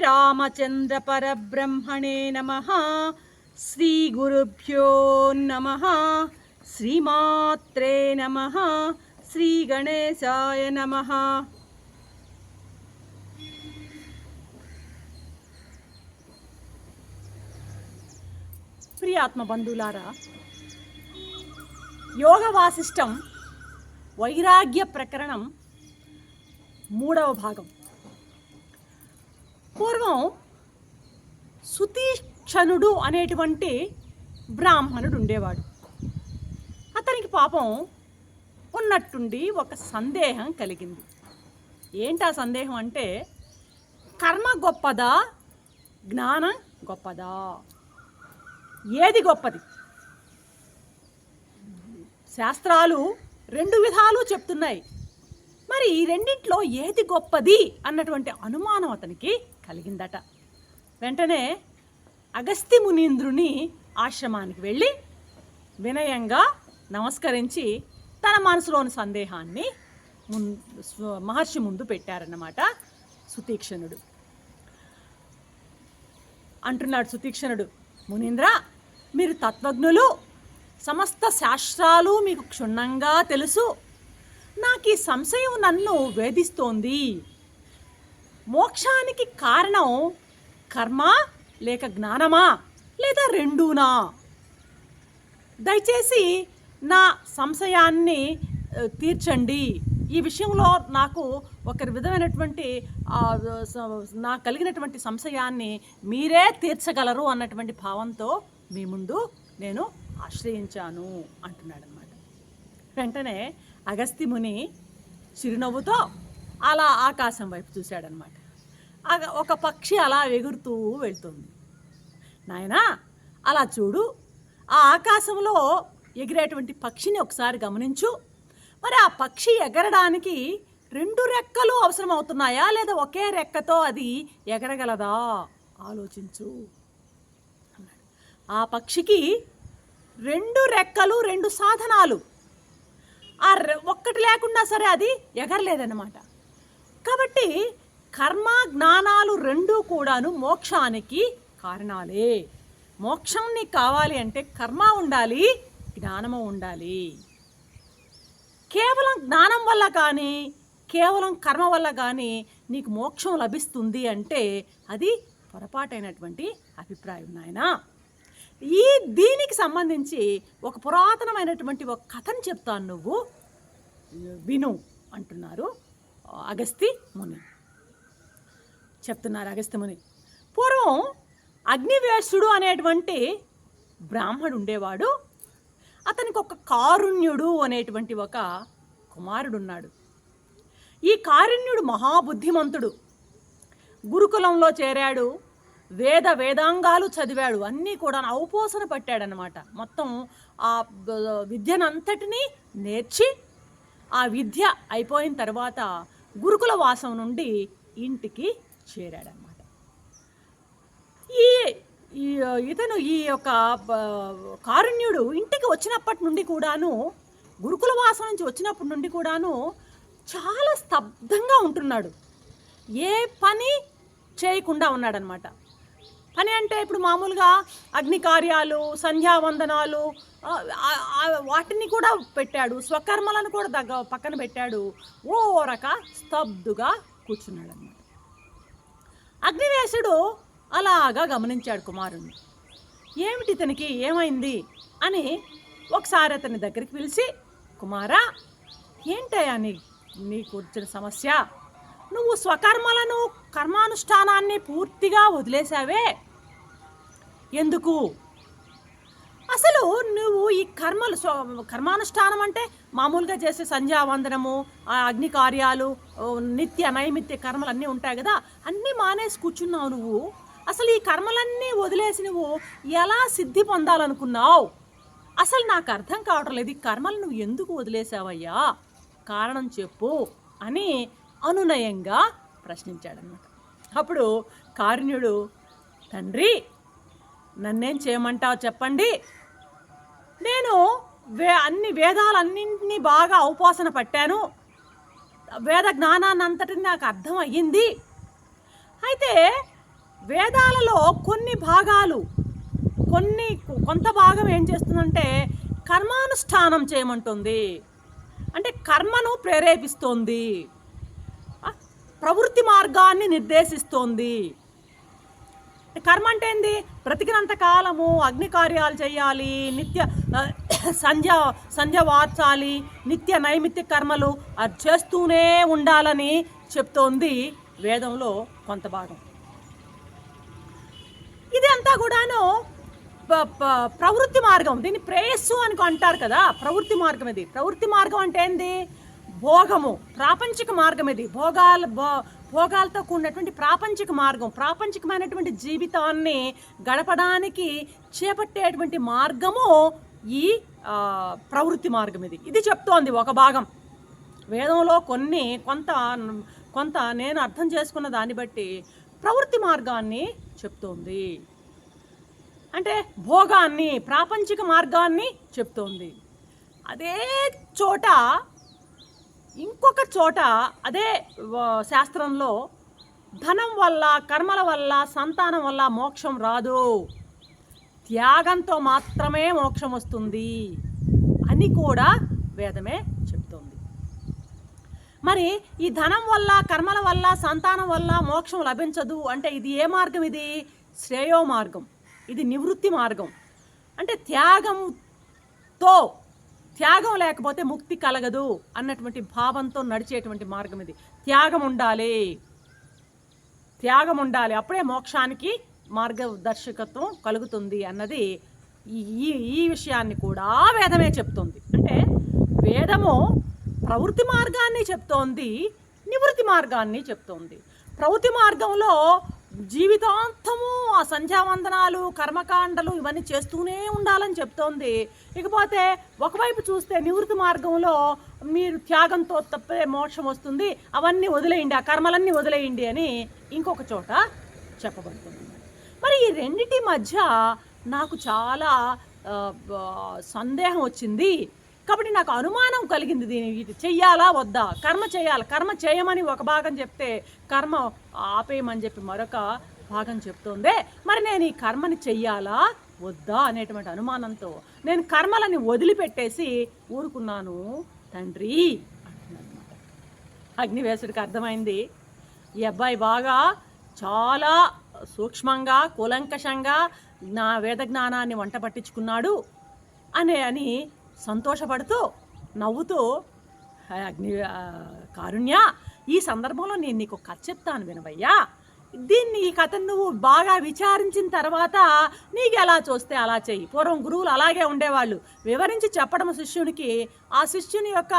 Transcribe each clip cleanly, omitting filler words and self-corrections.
శ్రీరామచంద్ర పరబ్రహ్మణే నమః. శ్రీ గురుభ్యో నమః. శ్రీమాత్రే నమః. శ్రీ గణేశాయ నమః. ప్రియాత్మ బంధువులారా, యోగ వాసిష్టం వైరాగ్య ప్రకరణం 3వ భాగం. పూర్వం సుతీక్షణుడు అనేటువంటి బ్రాహ్మణుడు ఉండేవాడు. అతనికి పాపం ఉన్నట్టుండి ఒక సందేహం కలిగింది. ఏంటి ఆ సందేహం అంటే, కర్మ గొప్పదా, జ్ఞానం గొప్పదా, ఏది గొప్పది? శాస్త్రాలు 2 విధాలు చెప్తున్నాయి. మరి ఈ రెండింటిలో ఏది గొప్పది అన్నటువంటి అనుమానం అతనికి కలిగిందట. వెంటనే అగస్త్య మునీంద్రుని ఆశ్రమానికి వెళ్ళి వినయంగా నమస్కరించి తన మనసులోని సందేహాన్ని మహర్షి ముందు పెట్టారన్నమాట. సుతీక్షణుడు అంటున్నాడు, సుతీక్షణుడు, మునీంద్ర, మీరు తత్వజ్ఞులు, సమస్త శాస్త్రాలు మీకు క్షుణ్ణంగా తెలుసు. నాకు ఈ సంశయం నన్ను వేధిస్తోంది. మోక్షానికి కారణం కర్మ లేక జ్ఞానమా, లేదా రెండూనా? దయచేసి నా సంశయాన్ని తీర్చండి. ఈ విషయంలో నాకు ఒక విధమైనటువంటి నాకు కలిగినటువంటి సంశయాన్ని మీరే తీర్చగలరు అన్నటువంటి భావంతో మీ ముందు నేను ఆశ్రయించాను అంటున్నాడు అన్నమాట. వెంటనే అగస్త్య ముని చిరునవ్వుతో అలా ఆకాశం వైపు చూశాడనమాట. ఒక పక్షి అలా ఎగురుతూ వెళ్తుంది. నాయనా, అలా చూడు, ఆ ఆకాశంలో ఎగిరేటువంటి పక్షిని ఒకసారి గమనించు. మరి ఆ పక్షి ఎగరడానికి 2 రెక్కలు అవసరమవుతున్నాయా, లేదా ఒకే రెక్కతో అది ఎగరగలదా? ఆలోచించు అన్నాడు. ఆ పక్షికి 2 రెక్కలు, 2 సాధనాలు. ఒక్కటి లేకుండా సరే అది ఎగరలేదన్నమాట. కాబట్టి కర్మ జ్ఞానాలు 2 కూడాను మోక్షానికి కారణాలే. మోక్షం నీకు కావాలి అంటే కర్మ ఉండాలి, జ్ఞానము ఉండాలి. కేవలం జ్ఞానం వల్ల కానీ, కేవలం కర్మ వల్ల కానీ నీకు మోక్షం లభిస్తుంది అంటే అది పొరపాటైనటువంటి అభిప్రాయం నాయనా. దీనికి సంబంధించి ఒక పురాతనమైనటువంటి ఒక కథను చెప్తాను, నువ్వు విను అంటున్నారు అగస్త్య ముని. చెప్తున్నారు అగస్త్య ముని. పూర్వం అగ్నివేశుడు అనేటువంటి బ్రాహ్మడు ఉండేవాడు. అతనికి ఒక కారుణ్యుడు అనేటువంటి ఒక కుమారుడు ఉన్నాడు. ఈ కారుణ్యుడు మహాబుద్ధిమంతుడు. గురుకులంలో చేరాడు, వేదాంగాలు చదివాడు, అన్నీ కూడా ఔపోసన పట్టాడనమాట. మొత్తం ఆ విద్యనంతటినీ నేర్చి ఆ విద్య అయిపోయిన తర్వాత గురుకుల వాసం నుండి ఇంటికి చేరాడనమాట. ఇతను ఈ యొక్క కారుణ్యుడు ఇంటికి వచ్చినప్పటి నుండి కూడాను, గురుకుల వాసం నుంచి వచ్చినప్పటి నుండి కూడాను చాలా స్తబ్దంగా ఉంటున్నాడు. ఏ పని చేయకుండా ఉన్నాడనమాట. పని అంటే ఇప్పుడు మామూలుగా అగ్ని కార్యాలు, సంధ్యావందనాలు వాటిని కూడా పెట్టాడు, స్వకర్మలను కూడా పక్కన పెట్టాడు. ఓ రక స్తబ్దుగా కూర్చున్నాడు అన్నమాట. అగ్నివేశుడు అలాగా గమనించాడు కుమారుణ్ణి. ఏమిటి ఇతనికి, ఏమైంది అని ఒకసారి అతని దగ్గరికి పిలిచి, కుమారా, ఏంటయ్యా నీకు వచ్చిన సమస్య? నువ్వు స్వకర్మలను, కర్మానుష్ఠానాన్ని పూర్తిగా వదిలేశావే, ఎందుకు? అసలు నువ్వు ఈ కర్మానుష్ఠానం అంటే మామూలుగా చేసే సంధ్యావందనము, అగ్ని కార్యాలు, నిత్య నైమిత్య కర్మలు అన్నీ ఉంటాయి కదా, అన్నీ మానేసి కూర్చున్నావు నువ్వు. అసలు ఈ కర్మలన్నీ వదిలేసి నువ్వు ఎలా సిద్ధి పొందాలనుకున్నావు? అసలు నాకు అర్థం కావటం లేదు. ఈ కర్మలు నువ్వు ఎందుకు వదిలేసావయ్యా, కారణం చెప్పు అని అనునయంగా ప్రశ్నించాడనమాట. అప్పుడు కారుణ్యుడు, తండ్రి, నన్నేం చేయమంటావు చెప్పండి. నేను అన్ని వేదాలన్నింటినీ బాగా ఔపాసన పట్టాను, వేద జ్ఞానాన్ని అంతటిని నాకు అర్థం అయ్యింది. అయితే వేదాలలో కొన్ని భాగాలు కొంత భాగం ఏం చేస్తుందంటే కర్మానుష్ఠానం చేయమంటుంది, అంటే కర్మను ప్రేరేపిస్తోంది, ప్రవృత్తి మార్గాన్ని నిర్దేశిస్తోంది. కర్మ అంటే ఏంది? బ్రతికినంత కాలము అగ్ని కార్యాలు చేయాలి, నిత్య సంధ్య వార్చాలి, నిత్య నైమిత్య కర్మలు అది చేస్తూనే ఉండాలని చెప్తోంది వేదంలో కొంత భాగం. ఇది అంతా కూడాను ప్రవృత్తి మార్గం. దీన్ని ప్రేయస్సు అని అంటారు కదా, ప్రవృత్తి మార్గం. ఇది ప్రవృత్తి మార్గం అంటే ఏంది? భోగము, ప్రాపంచిక మార్గం. ఇది భోగాలతో కూడినటువంటి ప్రాపంచిక మార్గం, ప్రాపంచికమైనటువంటి జీవితాన్ని గడపడానికి చేపట్టేటువంటి మార్గము ఈ ప్రవృత్తి మార్గం. ఇది చెప్తోంది ఒక భాగం వేదంలో. కొంత నేను అర్థం చేసుకున్న దాన్ని బట్టి ప్రవృత్తి మార్గాన్ని చెప్తోంది, అంటే భోగాన్ని, ప్రాపంచిక మార్గాన్ని చెప్తోంది. అదే చోట ఇంకొక చోట అదే శాస్త్రంలో ధనం వల్ల, కర్మల వల్ల, సంతానం వల్ల మోక్షం రాదు, త్యాగంతో మాత్రమే మోక్షం వస్తుంది అని కూడా వేదమే చెప్తోంది. మరి ఈ ధనం వల్ల, కర్మల వల్ల, సంతానం వల్ల మోక్షం లభించదు అంటే ఇది ఏ మార్గం? ఇది శ్రేయో మార్గం, ఇది నివృత్తి మార్గం. అంటే త్యాగం లేకపోతే ముక్తి కలగదు అన్నటువంటి భావంతో నడిచేటువంటి మార్గం ఇది. త్యాగం ఉండాలి, అప్పుడే మోక్షానికి మార్గదర్శకత్వం కలుగుతుంది అన్నది ఈ విషయాన్ని కూడా వేదమే చెప్తోంది. అంటే వేదము ప్రవృత్తి మార్గాన్ని చెప్తోంది, నివృత్తి మార్గాన్ని చెప్తోంది. ప్రవృత్తి మార్గంలో జీవితాంతము ఆ సంధ్యావందనాలు, కర్మకాండలు ఇవన్నీ చేస్తూనే ఉండాలని చెప్తోంది. ఇకపోతే ఒకవైపు చూస్తే నివృత్తి మార్గంలో మీరు త్యాగంతో తప్పే మోక్షం వస్తుంది, అవన్నీ వదిలేయండి, ఆ కర్మలన్నీ వదిలేయండి అని ఇంకొక చోట చెప్పబడుతుంది. మరి ఈ రెండిటి మధ్య నాకు చాలా సందేహం వచ్చింది. కాబట్టి నాకు అనుమానం కలిగింది, ఇది చెయ్యాలా వద్దా, కర్మ చేయమని ఒక భాగం చెప్తే కర్మ ఆపేయమని చెప్పి మరొక భాగం చెప్తోందే. మరి నేను ఈ కర్మని చెయ్యాలా వద్దా అనేటువంటి అనుమానంతో నేను కర్మలని వదిలిపెట్టేసి ఊరుకున్నాను తండ్రి అంటున్నాను. అగ్నివేశుడికి అర్థమైంది, ఈ అబ్బాయి బాగా చాలా సూక్ష్మంగా, కూలంకషంగా నా వేద జ్ఞానాన్ని వంట పట్టించుకున్నాడు అని సంతోషపడుతూ నవ్వుతూ, కారుణ్య, ఈ సందర్భంలో నేను నీకు కథ చెప్తాను వినవయ్యా. ఈ కథను నువ్వు బాగా విచారించిన తర్వాత నీకు ఎలా చూస్తే అలా చెయ్యి. పూర్వం గురువులు అలాగే ఉండేవాళ్ళు, వివరించి చెప్పడం శిష్యునికి, ఆ శిష్యుని యొక్క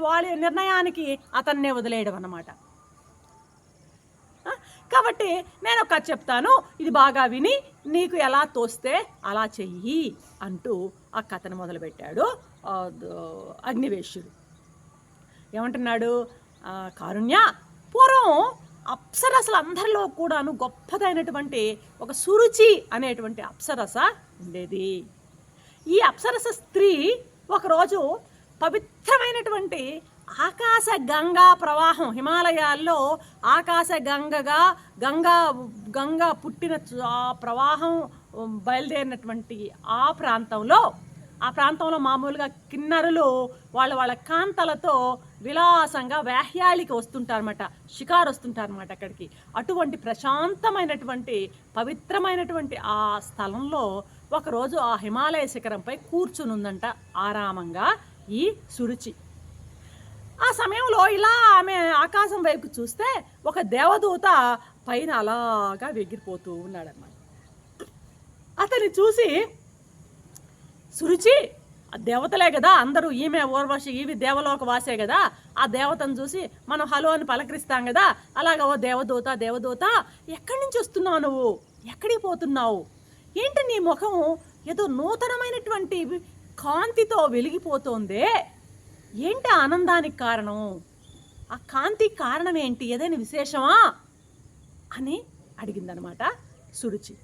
వాళ్ళ నిర్ణయానికి అతన్నే వదిలేయడం అన్నమాట. కాబట్టి నేను ఒక కథ చెప్తాను, ఇది బాగా విని నీకు ఎలా తోస్తే అలా చెయ్యి అంటూ ఆ కథను మొదలుపెట్టాడు అగ్నివేశ్యుడు. ఏమంటున్నాడు? కారుణ్య, పూర్వం అప్సరసలు అందరిలో కూడాను గొప్పదైనటువంటి ఒక సురుచి అనేటువంటి అప్సరస ఉండేది. ఈ అప్సరస స్త్రీ ఒకరోజు పవిత్రమైనటువంటి ఆకాశ గంగా ప్రవాహం, హిమాలయాల్లో ఆకాశ గంగా పుట్టిన ఆ ప్రవాహం బయలుదేరినటువంటి ఆ ప్రాంతంలో మామూలుగా కిన్నరులు వాళ్ళ కాంతలతో విలాసంగా వ్యాహ్యాళికి వస్తుంటారన్నమాట, షికారు వస్తుంటారన్నమాట అక్కడికి. అటువంటి ప్రశాంతమైనటువంటి పవిత్రమైనటువంటి ఆ స్థలంలో ఒకరోజు ఆ హిమాలయ శిఖరంపై కూర్చునుందంట ఆరామంగా ఈ సురుచి. ఆ సమయంలో ఇలా ఆమె ఆకాశం వైపు చూస్తే ఒక దేవదూత పైన అలాగా ఎగిరిపోతూ ఉన్నాడన్నమాట. అతన్ని చూసి, సురుచి, ఆ దేవతలే కదా అందరూ, ఈమె ఊర్వశి, ఇవి దేవలోక వాసే కదా, ఆ దేవతను చూసి మనం హలో అని పలకరిస్తాం కదా, అలాగా ఓ దేవదూత ఎక్కడి నుంచి వస్తున్నావు నువ్వు, ఎక్కడికి పోతున్నావు, ఏంటి నీ ముఖం ఏదో నూతనమైనటువంటి కాంతితో వెలిగిపోతోందే, ఏంటి ఆనందానికి కారణం, ఆ కాంతి కారణం ఏంటి, ఏదైనా విశేషమా అని అడిగిందనమాట సురుచి.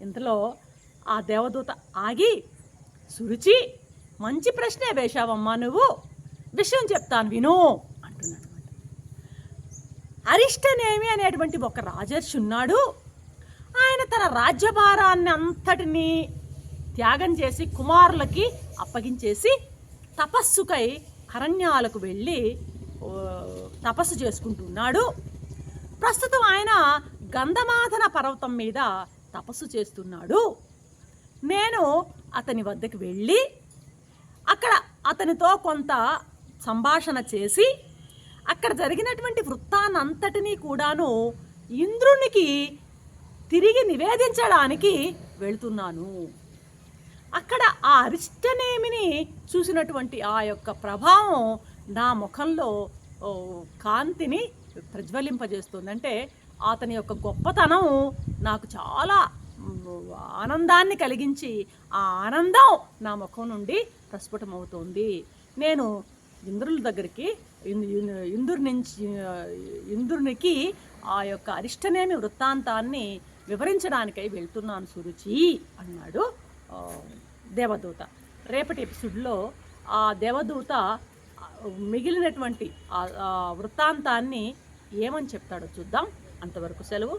ఇంతలో ఆ దేవదూత ఆగి, సురుచి, మంచి ప్రశ్నే వేశావమ్మా, నువ్వు విషయం చెప్తాను విను అంటున్నాడు అనమాట. అరిష్టనేమి అనేటువంటి ఒక రాజర్షి ఉన్నాడు. ఆయన తన రాజ్యభారాన్ని అంతటినీ త్యాగం చేసి కుమారులకి అప్పగించేసి తపస్సుకై అరణ్యాలకు వెళ్ళి తపస్సు చేసుకుంటున్నాడు. ప్రస్తుతం ఆయన గంధమాదన పర్వతం మీద తపస్సు చేస్తున్నాడు. నేను అతని వద్దకు వెళ్ళి అక్కడ అతనితో కొంత సంభాషణ చేసి అక్కడ జరిగినటువంటి వృత్తాన్నంతటినీ కూడాను ఇంద్రునికి తిరిగి నివేదించడానికి వెళ్తున్నాను. అక్కడ ఆ అరిష్టనేమిని చూసినటువంటి ఆ యొక్క ప్రభావం నా ముఖంలో కాంతిని ప్రజ్వలింపజేస్తుంది. అంటే అతని యొక్క గొప్పతనం నాకు చాలా ఆనందాన్ని కలిగించి ఆ ఆనందం నా ముఖం నుండి ప్రస్ఫుటమవుతోంది. నేను ఇంద్రుల దగ్గరికి ఇంద్రునికి ఆ యొక్క అరిష్టనేమి వృత్తాంతాన్ని వివరించడానికై వెళ్తున్నాను సురుచి అన్నాడు దేవదూత. రేపటి ఎపిసోడ్లో ఆ దేవదూత మిగిలినటువంటి వృత్తాంతాన్ని ఏమని చెప్తాడో చూద్దాం. అంతవరకు సెలవు.